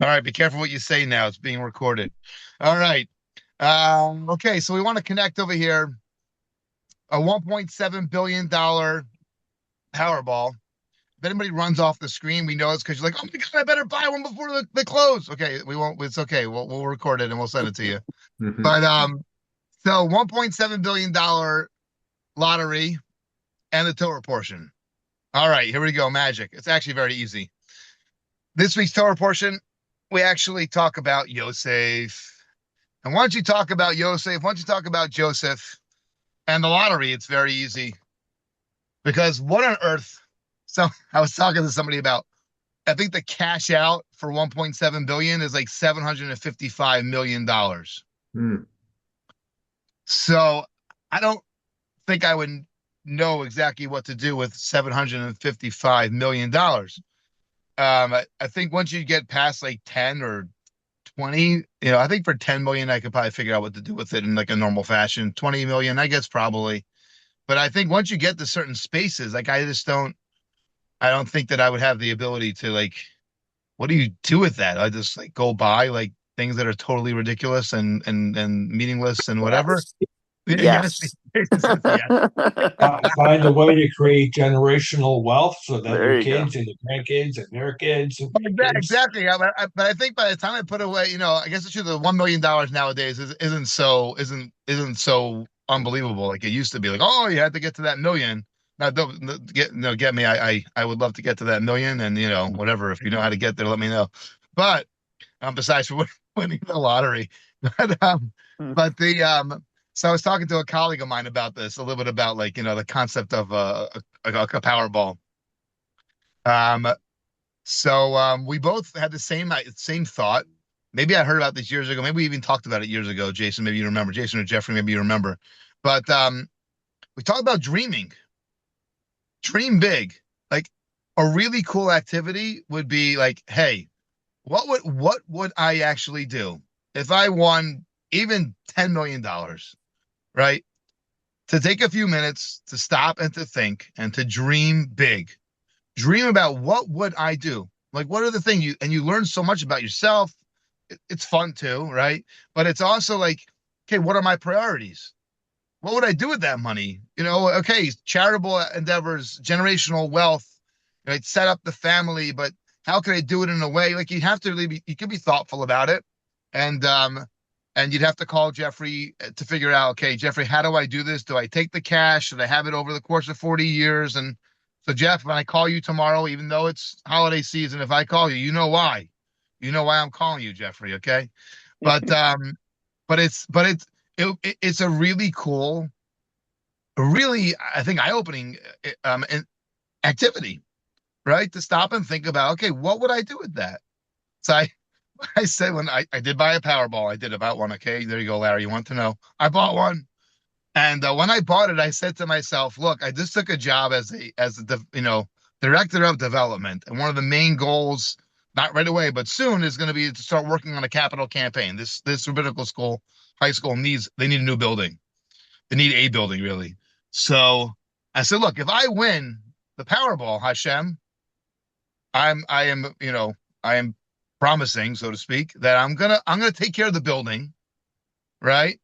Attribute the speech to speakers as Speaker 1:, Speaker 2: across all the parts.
Speaker 1: All right, be careful what you say now. It's being recorded. All right. Okay, so we want to connect over here a $1.7 billion Powerball. If anybody runs off the screen, we know it's because you're like, oh my God, I better buy one before the close. Okay, we won't, it's okay. We'll record it and we'll send it to you.
Speaker 2: Mhm.
Speaker 1: But so $1.7 billion lottery and the Torah portion. All right, here we go. Magic. It's actually very easy. This week's Torah portion, we actually talk about Yosef. And once you talk about Yosef, once you talk about Joseph and the lottery, it's very easy because what on earth? So I was talking to somebody about, I think the cash out for 1.7 billion is like $755 million.
Speaker 2: Mm.
Speaker 1: So I don't think I would know exactly what to do with $755 million. I think once you get past like 10 or 20, I think for 10 million, I could probably figure out what to do with it in like a normal fashion. 20 million, I guess probably. But I think once you get to certain spaces, like I don't think that I would have the ability to like, what do you do with that? I just like go buy like things that are totally ridiculous and meaningless and whatever.
Speaker 2: Yes.
Speaker 1: Yes.
Speaker 2: Yes.
Speaker 1: Yeah.
Speaker 3: Find a way to create generational wealth so that your
Speaker 2: There you go.
Speaker 3: kids and your grandkids and their kids and their kids.
Speaker 1: Exactly. But I think by the time I put away, I guess it's true the $1 million nowadays isn't so unbelievable like it used to be. Like, oh, you had to get to that million. Now, don't get no get me. I would love to get to that million, and whatever. If you know how to get there, let me know. But besides for winning the lottery, but
Speaker 2: Mm.
Speaker 1: but the so I was talking to a colleague of mine about this a little bit about like the concept of a Powerball. Um, so we both had the same thought. Maybe I heard about this years ago. Maybe we even talked about it years ago, Jason. Maybe you remember, Jason or Jeffrey. Maybe you remember. But we talked about dreaming. Dream big. Like a really cool activity would be like, hey, what would I actually do if I won even $10 million, right? To take a few minutes to stop and to think and to dream big. Dream about what would I do? Like what are the things you learn so much about yourself. It's fun too, right? But it's also like, okay, what are my priorities? What would I do with that money? Okay, charitable endeavors, generational wealth, right? Set up the family, but how can I do it in a way like you have to really you can be thoughtful about it, and you'd have to call Jeffrey to figure out, okay, Jeffrey, how do I do this? Do I take the cash? Should I have it over the course of 40 years? And so, Jeff, when I call you tomorrow, even though it's holiday season, if I call you, you know why. You know why I'm calling you, Jeffrey. Okay, but it's a really cool, really I think eye-opening activity, right? To stop and think about, okay, what would I do with that? So I said when I did buy a Powerball, I did about one. Okay, there you go, Larry. You want to know? I bought one, and when I bought it, I said to myself, "Look, I just took a job as a director of development, and one of the main goals, not right away, but soon, is going to be to start working on a capital campaign. This rabbinical school, high school they need a new building. They need a building really. So I said, look, if I win the Powerball, Hashem, I am promising, so to speak, that I'm gonna take care of the building, right?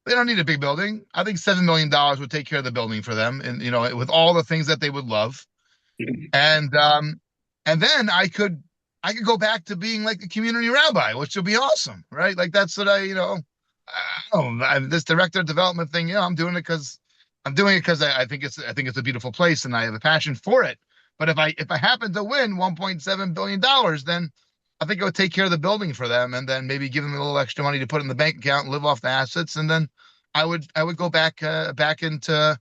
Speaker 1: They don't need a big building. I think $7 million would take care of the building for them, and with all the things that they would love. And and then I could go back to being like a community rabbi, which would be awesome, right? Like that's what I'm this director of development thing. I'm doing it because I think it's a beautiful place and I have a passion for it. But if I happen to win $1.7 billion, then I think I would take care of the building for them and then maybe give them a little extra money to put in the bank account and live off the assets. And then I would go back into,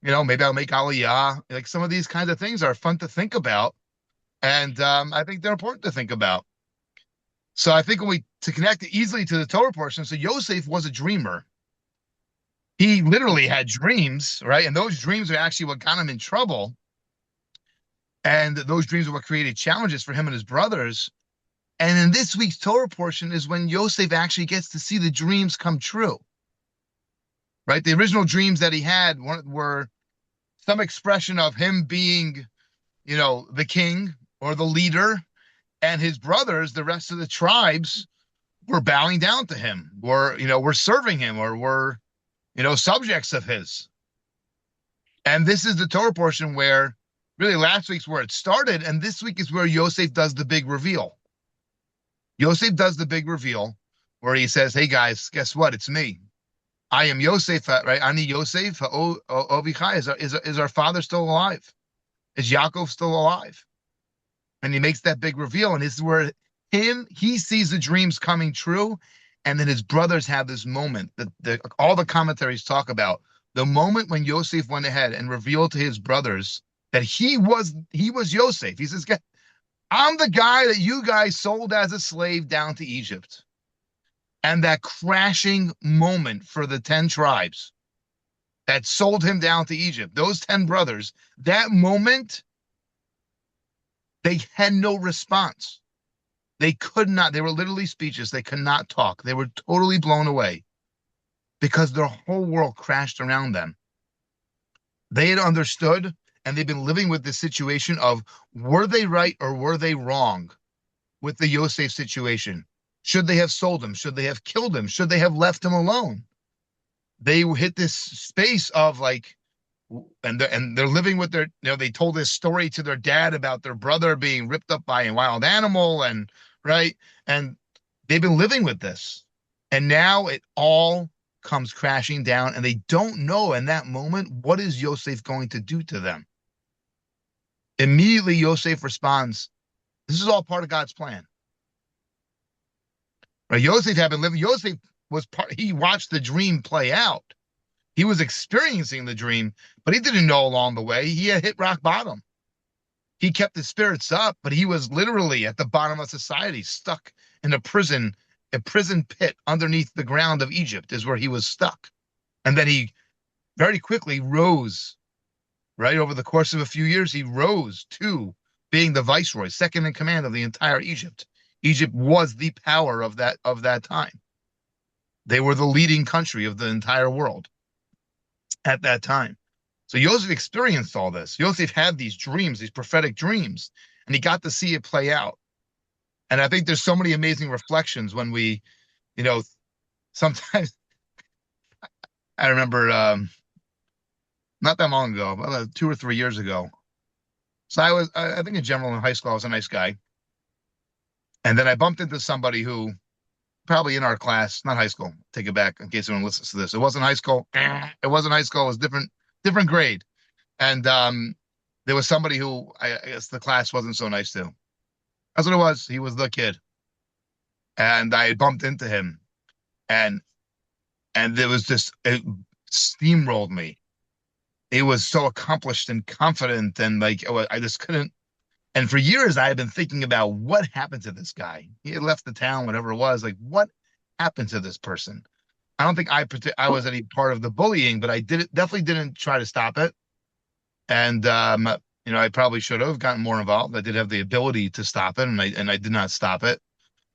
Speaker 1: maybe I'll make aliyah. Like some of these kinds of things are fun to think about. And I think they're important to think about. So I think to connect it easily to the Torah portion, so Yosef was a dreamer. He literally had dreams, right? And those dreams are actually what got him in trouble. And those dreams are what created challenges for him and his brothers. And in this week's Torah portion is when Yosef actually gets to see the dreams come true, right? The original dreams that he had were some expression of him being, the king or the leader, And his brothers, the rest of the tribes, were bowing down to him, were serving him, or were, subjects of his. And this is the Torah portion where really last week's where it started, and this week is where Yosef does the big reveal. Yosef does the big reveal where he says, "Hey guys, guess what? It's me. I am Yosef, right? Ani Yosef, Ovichai. Is our father still alive? Is Yaakov still alive?" And he makes that big reveal, and this is where he sees the dreams coming true, and then his brothers have this moment that all the commentaries talk about, the moment when Yosef went ahead and revealed to his brothers that he was Yosef. He says, "I'm the guy that you guys sold as a slave down to Egypt." And that crashing moment for the 10 tribes that sold him down to Egypt, those 10 brothers, that moment, they had no response. They could not, they were literally speechless. They could not talk. They were totally blown away because their whole world crashed around them. They had understood, and they've been living with this situation of, were they right or were they wrong with the Yosef situation? Should they have sold him? Should they have killed him? Should they have left him alone? They hit this space of like, and they're living with their, they told this story to their dad about their brother being ripped up by a wild animal, and right, and they've been living with this, and now it all comes crashing down, and they don't know in that moment what is Yosef going to do to them. Immediately, Yosef responds, "This is all part of God's plan." Right? Yosef had been living. Yosef was part. He watched the dream play out. He was experiencing the dream, but he didn't know along the way. He had hit rock bottom. He kept his spirits up, but he was literally at the bottom of society, stuck in a prison pit underneath the ground of Egypt is where he was stuck. And then he very quickly rose, right? Over the course of a few years, he rose to being the viceroy, second in command of the entire Egypt. Egypt was the power of that time. They were the leading country of the entire world at that time. So Yosef experienced all this. Yosef had these dreams, these prophetic dreams, and he got to see it play out. And I think there's so many amazing reflections when we, sometimes I remember not that long ago, about 2 or 3 years ago. So I think in general in high school, I was a nice guy. And then I bumped into somebody who probably in our class, not high school, take it back in case anyone listens to this. It wasn't high school. It wasn't high school. It was different grade. And there was somebody who I guess the class wasn't so nice to. That's what it was. He was the kid. And I bumped into him. And there was just, it steamrolled me. He was so accomplished and confident, and like I just couldn't. And for years, I had been thinking about what happened to this guy. He had left the town, whatever it was. Like, what happened to this person? I don't think I was any part of the bullying, but I definitely didn't try to stop it. And I probably should have gotten more involved. I did have the ability to stop it, and I did not stop it.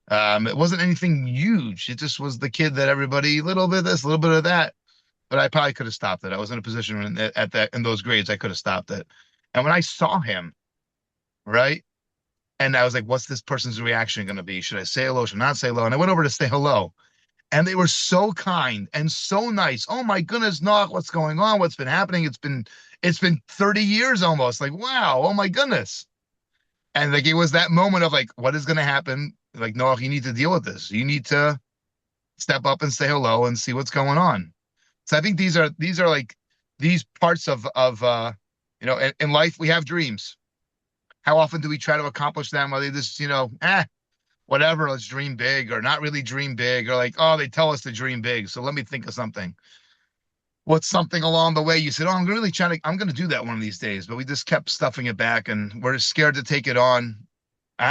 Speaker 1: It wasn't anything huge. It just was the kid that everybody, a little bit of this, a little bit of that. But I probably could have stopped it. I was in a position in those grades, I could have stopped it. And when I saw him, right, and I was like, what's this person's reaction going to be? Should I say hello? Should I not say hello? And I went over to say hello. And they were so kind and so nice. Oh my goodness, Noach, what's going on? What's been happening? It's been 30 years almost. Like, wow, oh my goodness. And like it was that moment of like, what is going to happen? Like, Noach, you need to deal with this. You need to step up and say hello and see what's going on. So I think these are like these parts of in life we have dreams. How often do we try to accomplish them? Are they just, whatever, let's dream big, or not really dream big, or like, oh, they tell us to dream big, so let me think of something. What's something along the way you said, oh, I'm going to do that one of these days, but we just kept stuffing it back, and we're scared to take it on,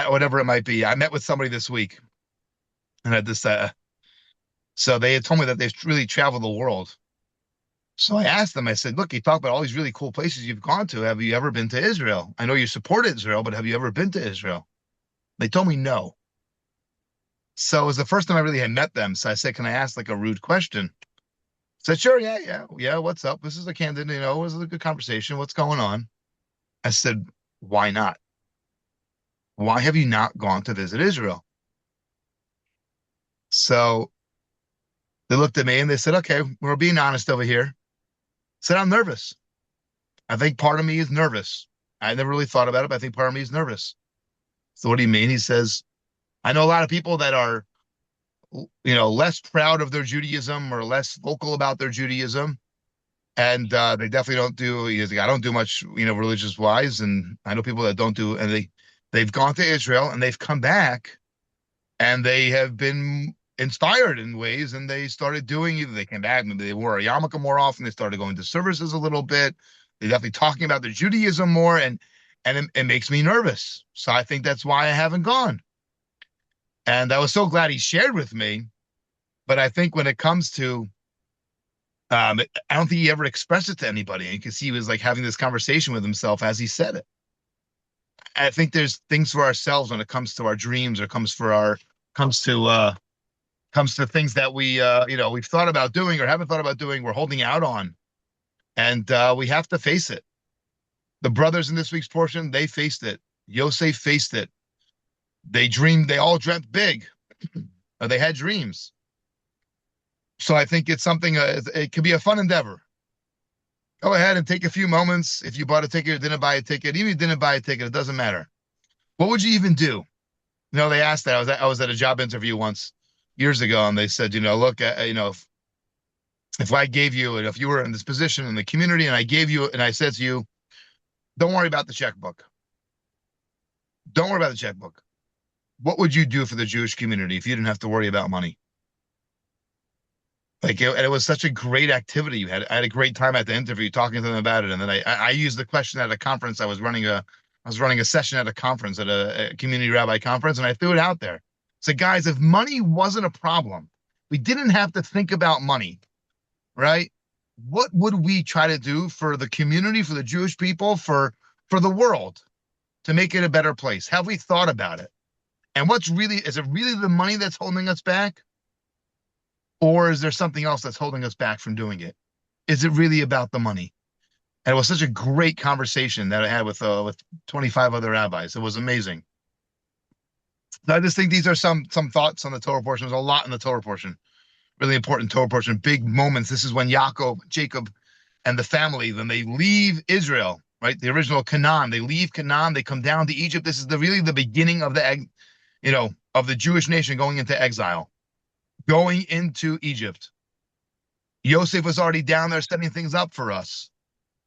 Speaker 1: whatever it might be. I met with somebody this week, and I just, so they had told me that they've really traveled the world. So I asked them, I said, look, you talk about all these really cool places you've gone to. Have you ever been to Israel? I know you support Israel, but have you ever been to Israel? They told me no. So it was the first time I really had met them. So I said, can I ask like a rude question? I said, sure, yeah. What's up? This is a candid, it was a good conversation. What's going on? I said, why not? Why have you not gone to visit Israel? So they looked at me and they said, okay, we're being honest over here. I said, I'm nervous. I think part of me is nervous. I never really thought about it, but I think part of me is nervous. So what do you mean? He says, I know a lot of people that are, less proud of their Judaism or less vocal about their Judaism. And they definitely don't do, he's like, I don't do much, religious wise. And I know people that don't do, and they've gone to Israel and they've come back and they have been inspired in ways, and they started doing, either they came back, maybe they wore a yarmulke more often, they started going to services a little bit, they're definitely talking about their Judaism more, and it makes me nervous. So I think that's why I haven't gone. And I was so glad he shared with me. But I think when it comes to, I don't think he ever expressed it to anybody, because he was like having this conversation with himself as he said it. I think there's things for ourselves when it comes to our dreams, or comes to comes to things that we've thought about doing or haven't thought about doing, we're holding out on, and we have to face it. The brothers in this week's portion, they faced it. Yosef faced it. They dreamed. They all dreamt big. Or they had dreams. So I think it's something. It could be a fun endeavor. Go ahead and take a few moments. If you bought a ticket or didn't buy a ticket, even if you didn't buy a ticket, it doesn't matter. What would you even do? They asked that. I was at a job interview once years ago, and they said, look, if I gave you, and if you were in this position in the community, and I gave you, and I said to you, don't worry about the checkbook. Don't worry about the checkbook. What would you do for the Jewish community if you didn't have to worry about money? Like, it was such a great activity you had. I had a great time at the interview talking to them about it, and then I used the question at a conference. I was running a session at a conference, at a community rabbi conference, and I threw it out there. So, guys, if money wasn't a problem, we didn't have to think about money, right? What would we try to do for the community, for the Jewish people, for the world, to make it a better place? Have we thought about it? And is it really the money that's holding us back? Or is there something else that's holding us back from doing it? Is it really about the money? And it was such a great conversation that I had with 25 other rabbis. It was amazing. So I just think these are some thoughts on the Torah portion. There's a lot in the Torah portion, really important Torah portion, big moments. This is when Jacob, and the family, when they leave Israel, right? The original Canaan, they leave Canaan, they come down to Egypt. This is really the beginning of of the Jewish nation going into exile, going into Egypt. Yosef was already down there setting things up for us,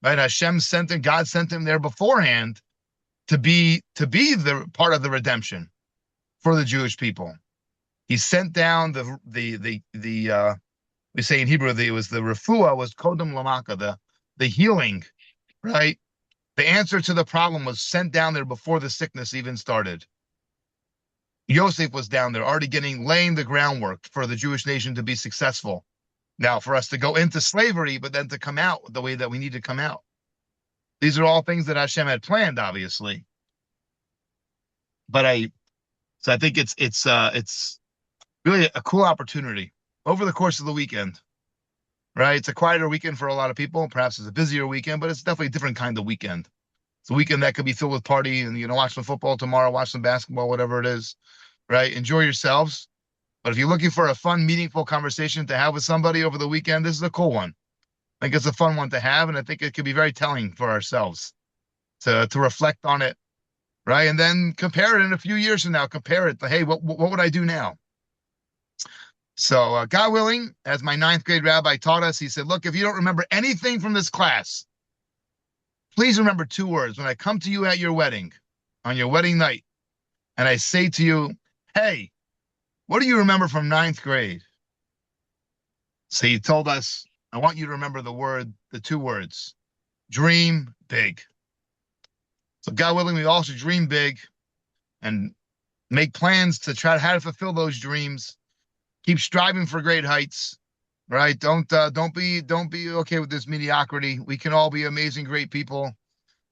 Speaker 1: right? Hashem sent him, God sent him there beforehand to be the part of the redemption for the Jewish people. He sent down we say in Hebrew, it was the refuah, was kodem lamaka, the healing, right? The answer to the problem was sent down there before the sickness even started. Yosef was down there already laying the groundwork for the Jewish nation to be successful. Now, for us to go into slavery, but then to come out the way that we need to come out. These are all things that Hashem had planned, obviously. So I think it's really a cool opportunity over the course of the weekend, right? It's a quieter weekend for a lot of people. Perhaps it's a busier weekend, but it's definitely a different kind of weekend. It's a weekend that could be filled with party, and watch some football tomorrow, watch some basketball, whatever it is, right? Enjoy yourselves. But if you're looking for a fun, meaningful conversation to have with somebody over the weekend, this is a cool one. I think it's a fun one to have, and I think it could be very telling for ourselves to reflect on it, right? And then compare it in a few years from now. Compare it to, hey, what would I do now? So, God willing, as my 9th grade rabbi taught us, he said, look, if you don't remember anything from this class, please remember 2 words. When I come to you at your wedding, on your wedding night, and I say to you, hey, what do you remember from 9th grade? So he told us, I want you to remember the 2 words, dream big. So God willing, we all should dream big and make plans to try how to fulfill those dreams. Keep striving for great heights, right? Don't be okay with this mediocrity. We can all be amazing, great people,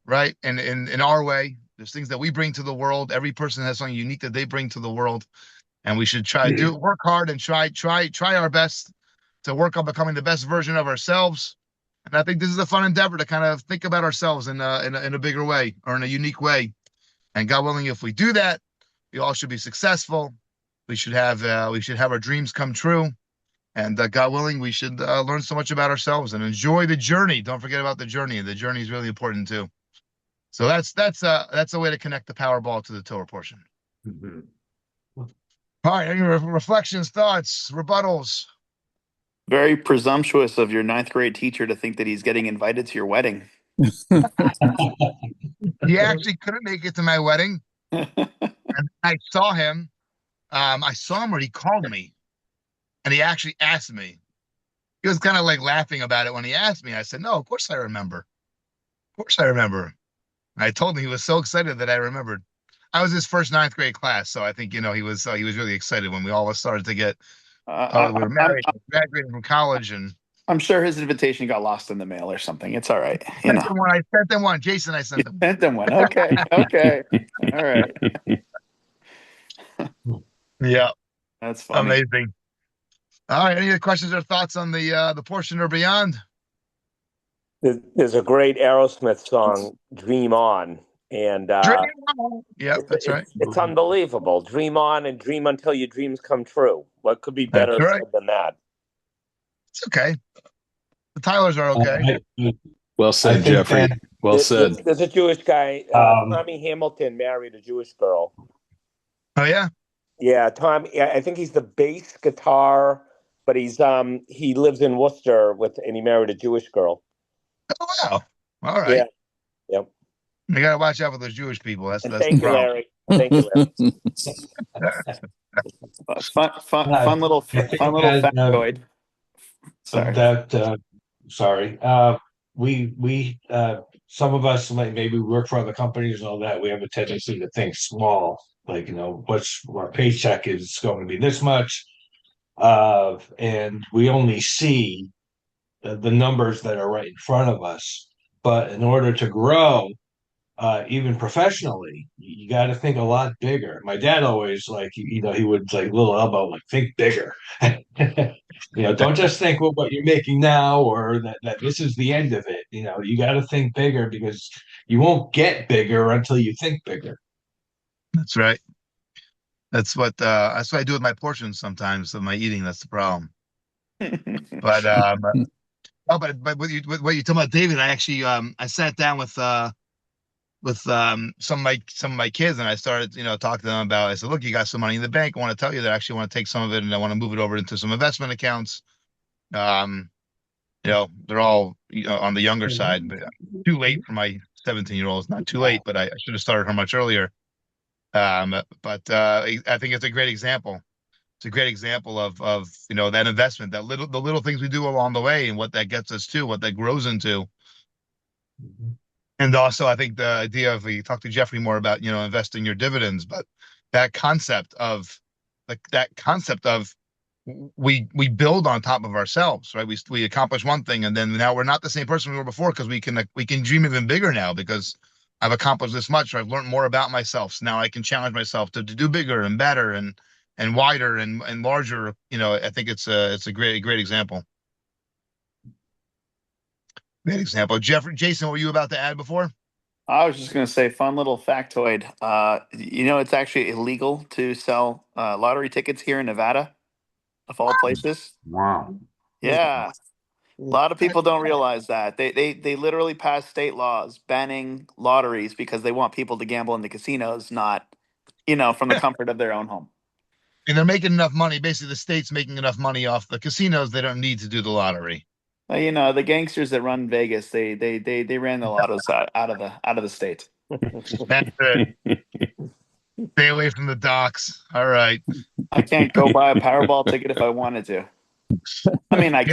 Speaker 1: right? And in our way, there's things that we bring to the world. Every person has something unique that they bring to the world, and we should work hard and try our best to work on becoming the best version of ourselves. And I think this is a fun endeavor to kind of think about ourselves in a bigger way, or in a unique way, And God willing, if we do that, we all should be successful. We should have our dreams come true. And God willing, we should learn so much about ourselves and enjoy the journey. Don't forget about the journey. The journey is really important too. So that's a way to connect the Powerball to the Torah portion.
Speaker 3: Mhm.
Speaker 1: All right, any reflections, thoughts, rebuttals?
Speaker 2: Very presumptuous of your ninth grade teacher to think that he's getting invited to your wedding.
Speaker 1: He actually couldn't make it to my wedding, and I saw him. I saw him where he called me, and he actually asked me. He was kind of like laughing about it when he asked me. I said, "No, of course I remember. Of course I remember." I told him he was so excited that I remembered. I was his first ninth grade class, so I think he was really excited when we all started to get. We were
Speaker 2: I'm,
Speaker 1: married, graduated from college, and
Speaker 2: I'm sure his invitation got lost in the mail or something. It's all right.
Speaker 1: I sent them one. Jason, I sent them.
Speaker 2: Sent them one. Okay. Okay. All right.
Speaker 1: Yeah,
Speaker 2: That's funny.
Speaker 1: amazing. All right, any other questions or thoughts on the portion or beyond?
Speaker 4: There's a great Aerosmith song, "Dream On," and
Speaker 1: Dream on. Yep, that's right.
Speaker 4: it's unbelievable. Dream on and dream until your dreams come true. What could be
Speaker 1: That's
Speaker 4: better
Speaker 1: right.
Speaker 4: said than that?
Speaker 1: It's okay. The Tylers are okay.
Speaker 5: Well
Speaker 3: I
Speaker 5: said,
Speaker 3: think
Speaker 5: Jeffrey.
Speaker 3: that
Speaker 5: Well said.
Speaker 4: There's a Jewish guy,
Speaker 3: um,
Speaker 4: Tommy Hamilton, married a Jewish girl.
Speaker 1: Oh yeah.
Speaker 4: Yeah, Tom. Yeah, I think he's the bass guitar, but he lives in Worcester and he married a Jewish girl.
Speaker 1: Oh wow. All
Speaker 4: Yeah.
Speaker 1: right.
Speaker 4: Yep.
Speaker 1: You gotta watch out for those Jewish people. That's
Speaker 4: And
Speaker 1: the
Speaker 4: thank you,
Speaker 1: problem.
Speaker 4: Larry. Thank you, Larry.
Speaker 2: Fun little
Speaker 3: I think
Speaker 2: fun little
Speaker 3: that
Speaker 2: factoid. Sorry.
Speaker 3: sorry, we some of us like maybe work for other companies and all that. We have a tendency to think small, like what's our paycheck is going to be this much, and we only see the numbers that are right in front of us. But in order to grow, even professionally, you got to think a lot bigger. My dad always he would like little elbow, like think bigger. Don't just think what you're making now or that this is the end of it. You got to think bigger because you won't get bigger until you think bigger.
Speaker 1: That's right. That's what I do with my portions sometimes of my eating. That's the problem. But oh, but what you talking about, David? I actually I sat down with some of my kids and I started talking to them about. I said, look, you got some money in the bank. I want to tell you that I actually want to take some of it and I want to move it over into some investment accounts. They're all on the younger side, but too late for my 17-year-old. It's not too late, but I should have started her much earlier. But I think it's a great example. It's a great example of that investment, the little things we do along the way, and what that gets us to, what that grows into. And also, I think the idea of you talk to Jeffrey more about investing your dividends, but that concept of we build on top of ourselves, right? We accomplish one thing, and then now we're not the same person we were before because we can dream even bigger now because I've accomplished this much, or I've learned more about myself. So now I can challenge myself to do bigger and better and wider and larger. I think it's a great example. Great example. Jason, what were you about to add before?
Speaker 2: I was just going to say, fun little factoid. It's actually illegal to sell lottery tickets here in Nevada, of all places.
Speaker 5: Wow.
Speaker 2: Yeah. A lot of people don't realize that. They literally pass state laws banning lotteries because they want people to gamble in the casinos, not, from the comfort of their own home.
Speaker 1: And they're making enough money. Basically, the state's making enough money off the casinos. They don't need to do the lottery.
Speaker 2: The gangsters that run Vegas, they ran the lottos out of the state.
Speaker 1: That's it. Stay away from the docks. All right.
Speaker 2: I can't go buy a Powerball ticket if I wanted to. I mean, I